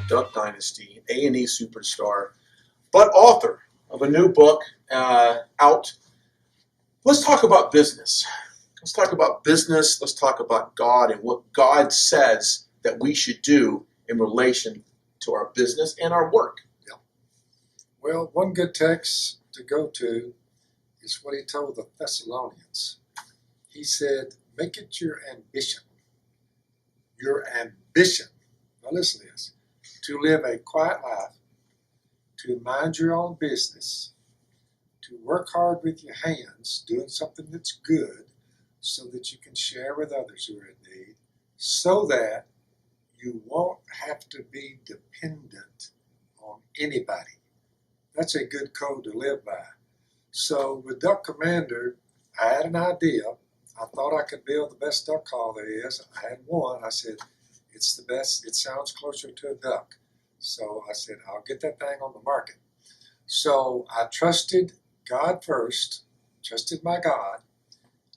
Duck Dynasty, A&E superstar, but author of a new book out. Let's talk about business. Let's talk about business. Let's talk about God and what God says that we should do in relation to our business and our work. Yeah. Well, one good text to go to is what he told the Thessalonians. He said, make it your ambition. Your ambition. Now listen to this. To live a quiet life, to mind your own business, to work hard with your hands, doing something that's good, so that you can share with others who are in need, so that you won't have to be dependent on anybody. That's a good code to live by. So with Duck Commander, I had an idea. I thought I could build the best duck call there is. I had one. I said, it's the best. It sounds closer to a duck. So I said, I'll get that thing on the market. So I trusted God first, trusted my God.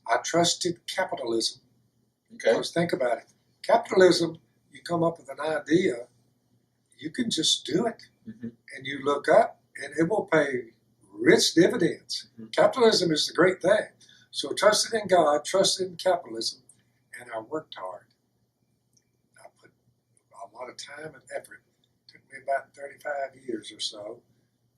I trusted capitalism. Okay. Because think about it. Capitalism, you come up with an idea, you can just do it. Mm-hmm. And you look up, and it will pay rich dividends. Mm-hmm. Capitalism is the great thing. So trusted in God, trusted in capitalism, and I worked hard. I put a lot of time and effort. It took me about 35 years or so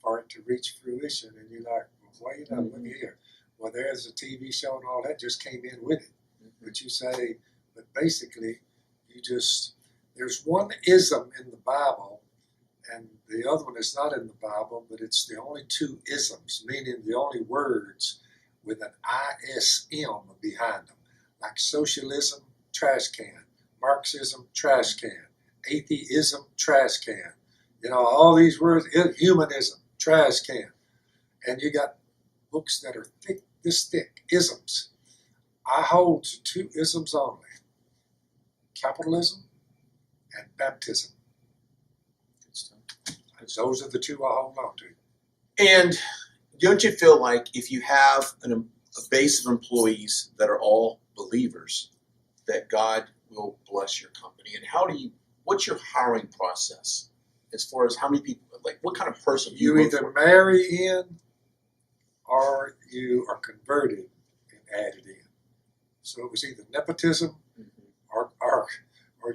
for it to reach fruition. And you're like, well, wait up, look here. Well, there's a TV show and all that just came in with it. Mm-hmm. But you say, but basically, there's one ism in the Bible, and the other one is not in the Bible, but it's the only two isms, meaning the only words with an ISM behind them, like socialism, trash can, Marxism, trash can, atheism, trash can. You know, all these words, humanism, trash can. And you got books that are thick, this thick, isms. I hold to two isms only, capitalism and baptism. Those are the two I hold on to. And don't you feel like if you have a base of employees that are all believers, that God will bless your company? And what's your hiring process as far as how many people, like what kind of person you either marry in or you are converted and added in. So it was either nepotism or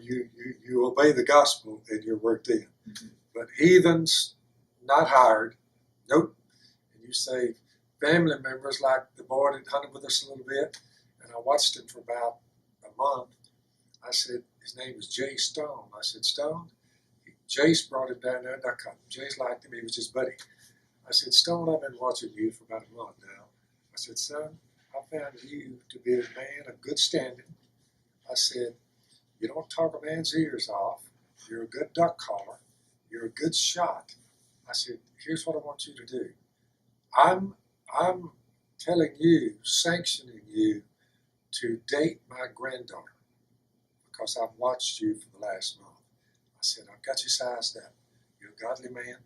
you obey the gospel and you're worked in. Mm-hmm. But heathens, not hired, nope. And you say family members, like the boy that hunted with us a little bit, and I watched him for about a month. I said, his name was Jay Stone. I said, Stone? Jace brought him down there, and Jace liked him, he was his buddy. I said, Stone, I've been watching you for about a month now. I said, son, I found you to be a man of good standing. I said, you don't talk a man's ears off. You're a good duck caller. You're a good shot. I said, here's what I want you to do. I'm telling you, sanctioning you to date my granddaughter because I've watched you for the last month. I said, I've got you sized up. You're a godly man.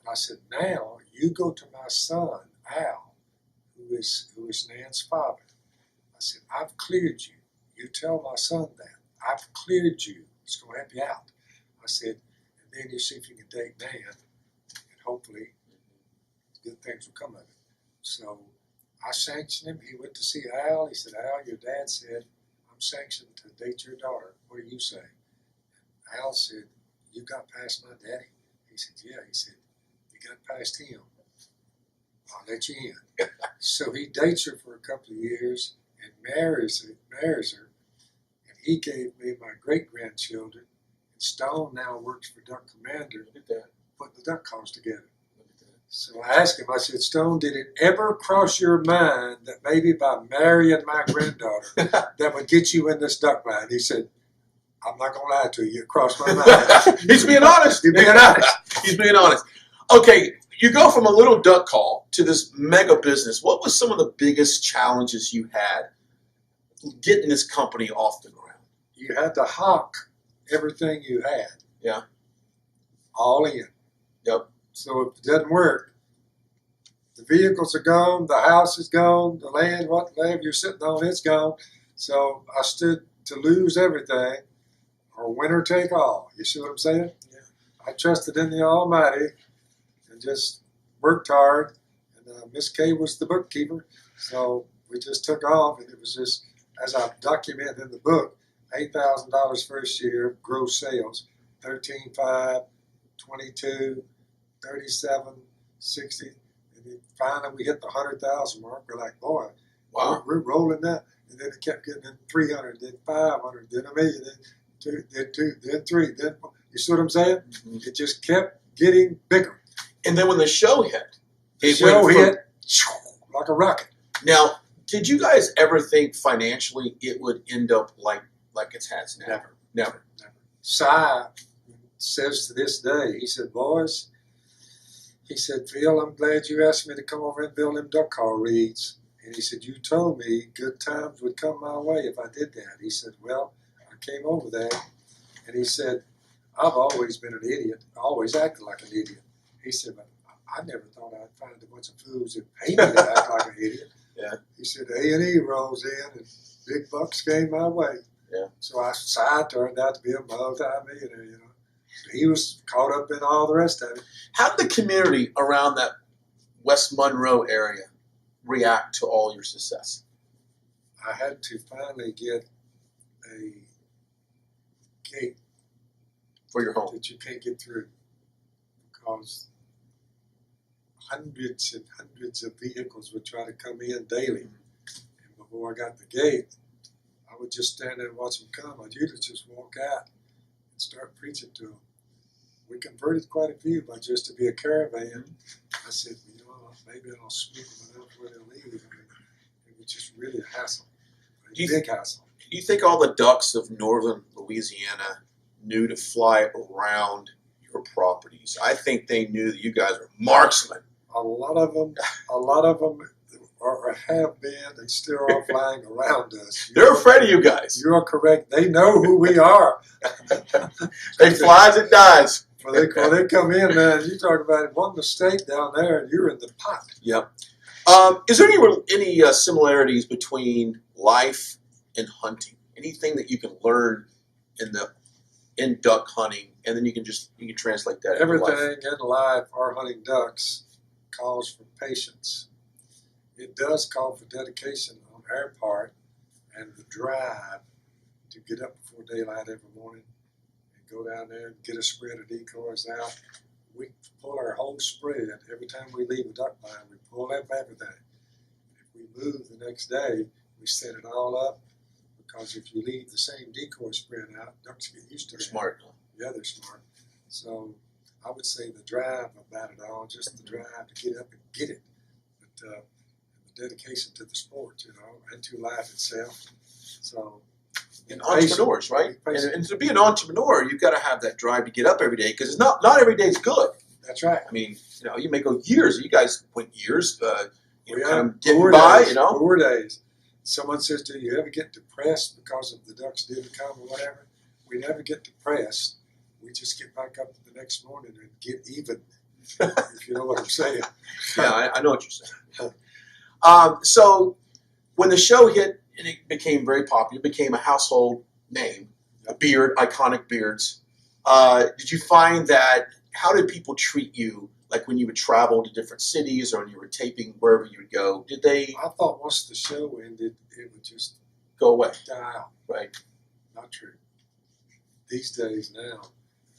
And I said, now you go to my son, Al, who is Nan's father. I said, I've cleared you. You tell my son that. I've cleared you. It's going to help you out. I said, and then you see if you can date Nan, and hopefully good things will come of it. So I sanctioned him. He went to see Al. He said, Al, your dad said, I'm sanctioned to date your daughter. What do you say? And Al said, you got past my daddy? He said, yeah. He said, you got past him. I'll let you in. So he dates her for a couple of years and marries her. And he gave me my great-grandchildren. And Stone now works for Duck Commander, putting the duck calls together. So I asked him, I said, Stone, did it ever cross your mind that maybe by marrying my granddaughter that would get you in this duck line? He said, I'm not going to lie to you. It crossed my mind. He's being honest. He's being honest. He's being honest. Okay, you go from a little duck call to this mega business. What was some of the biggest challenges you had getting this company off the ground? You had to hawk everything you had. Yeah. All in. Yep. So if it doesn't work, the vehicles are gone, the house is gone, the land, what land you're sitting on, it's gone. So I stood to lose everything or winner take all. You see what I'm saying? Yeah. I trusted in the Almighty and just worked hard. And Miss Kay was the bookkeeper, so we just took off. And it was just, as I document in the book, $8,000 first year gross sales, 13.5, 22, 37, 60, and then finally we hit the 100,000 mark. We're like, boy, Wow. we're rolling that. And then it kept getting in 300, then 500, then a million, then two, then three, then four. You see what I'm saying? Mm-hmm. It just kept getting bigger. And then when the show hit, The show hit like a rocket. Now, did you guys ever think financially it would end up like it has now? Never. Never. Si says to this day, he said, boys, he said, Phil, I'm glad you asked me to come over and build them duck call reeds. And he said, you told me good times would come my way if I did that. He said, well, I came over there. And he said, I've always been an idiot, always acted like an idiot. He said, but I never thought I'd find a bunch of fools that pay me to act like an idiot. Yeah. He said, A&E rolls in and big bucks came my way. Yeah. So Si turned out to be a multi-millionaire, you know. He was caught up in all the rest of it. How did the community around that West Monroe area react to all your success? I had to finally get a gate For your home? that you can't get through because hundreds and hundreds of vehicles would try to come in daily. And before I got the gate, I would just stand there and watch them come. I'd usually just walk out and start preaching to them. We converted quite a few by just to be a caravan. I said, well, you know, maybe I'll sneak them enough where they'll leave. I mean, it was just really a hassle, a big hassle. Do you think all the ducks of northern Louisiana knew to fly around your properties? I think they knew that you guys were marksmen. A lot of them are have been and still are flying around us. They're afraid of you guys. You are correct. They know who we are. They fly as it dies. When they come in, man, you talk about one mistake down there and you're in the pot. Yep. Is there any similarities between life and hunting? Anything that you can learn in duck hunting, and then you can translate that into life? Everything in life, our hunting ducks, calls for patience. It does call for dedication on our part and the drive to get up before daylight every morning and go down there and get a spread of decoys out. We pull our whole spread. Every time we leave a duck blind, we pull up everything. If we move the next day, we set it all up, because if you leave the same decoy spread out, ducks get used to it. Smart. Yeah, they're smart. So I would say the drive about it all, just the drive to get up and get it. But the dedication to the sport, you know, and to life itself. So, And entrepreneurs, right? And to be an entrepreneur, you've got to have that drive to get up every day, because it's not every day is good. That's right. I mean, you know, you may go years. You guys went years, We kind have of getting by, days, you know. 4 days. Someone says, do you ever get depressed because of the ducks didn't come or whatever? We never get depressed. We just get back up the next morning and get even, if you know what I'm saying. Yeah, I know what you're saying. So when the show hit and it became very popular, it became a household name, a beard, iconic beards. Did you find that, how did people treat you, like when you would travel to different cities or when you were taping wherever you would go? Did they I thought once the show ended, it would just go away? die out. Right. Not true. These days now,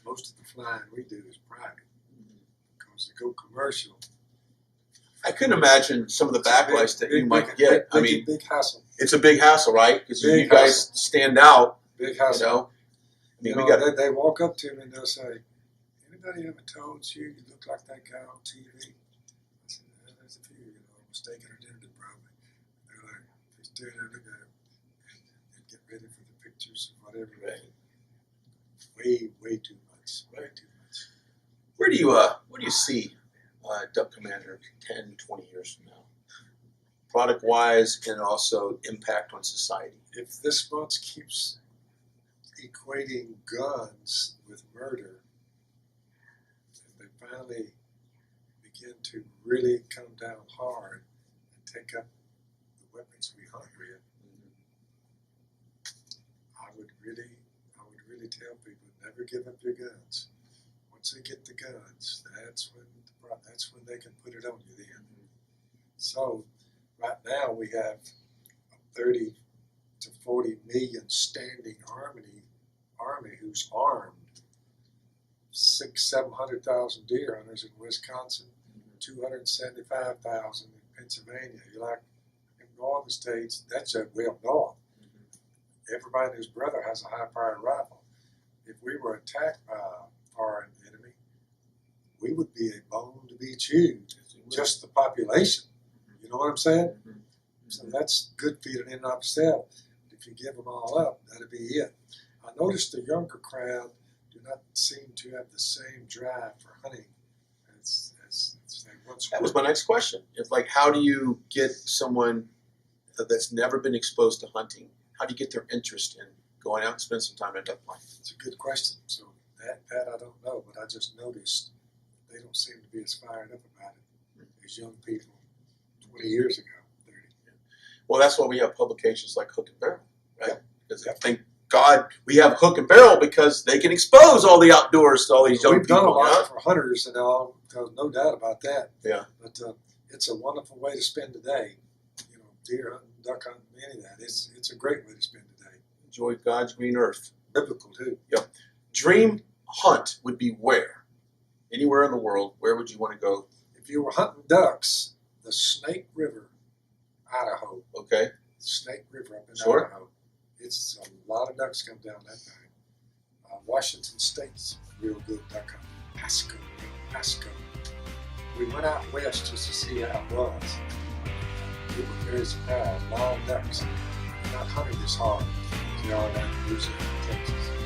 most of the flying we do is private, because they go commercial. I couldn't imagine some of the backlash that you might get. I mean, big hassle. it's a big hassle, right? Because you Big guys hassle. stand out, Big you hassle. know. I mean, You we know, got they walk up to me and they'll say, anybody ever told you look like that guy on TV? I said, yeah, there's a few, you know, mistaken identity probably. They're like, they stand there, look at him, and get ready for the pictures or whatever. Right. Way too much. Way too much. Where do you see Duck Commander 10, 20 years from now? Product-wise and also impact on society. If this bunch keeps equating guns with murder, if they finally begin to really come down hard and take up the weapons we hunt with, I would really tell people, never give up your guns. One once they get the guns, that's when they can put it on you then. So right now we have a 30 to 40 million standing army who's armed. 600,000-700,000 deer hunters in Wisconsin, 275,000 in Pennsylvania. You're like, in northern states, that's well north. Everybody and his brother has a high-powered rifle. If we were attacked by a foreign enemy, we would be a bone to be chewed. Just the population. You know what I'm saying? So that's good feeding in and of itself. If you give them all up, that'll be it. I noticed the younger crowd do not seem to have the same drive for hunting as they once were. That was my next question. It's like, how do you get someone that's never been exposed to hunting, how do you get their interest in going out and spend some time at a duck blind? It's a good question. So that I don't know, but I just noticed they don't seem to be as fired up about it as young people 20 years ago, 30. Well, that's why we have publications like Hook and Barrel, right? Because I think God, we have Hook and Barrel because they can expose all the outdoors to all these young We've people. done a lot Yeah? for hunters and all, no doubt about that. Yeah. But it's a wonderful way to spend the day. You know, deer hunting, duck hunting, any of that. It's a great way to spend the day. Enjoy God's green earth. Biblical too. Yep. Dream hunt would be where? Anywhere in the world, where would you want to go? If you were hunting ducks, the Snake River, Idaho. Okay. Snake River up in Sure. Idaho. It's a lot of ducks come down that thing. Washington State's real good duck hunting. Pasco. We went out west just to see how it was. We were very surprised. Long ducks. They're not hunted as hard as they are down in Louisiana, Texas.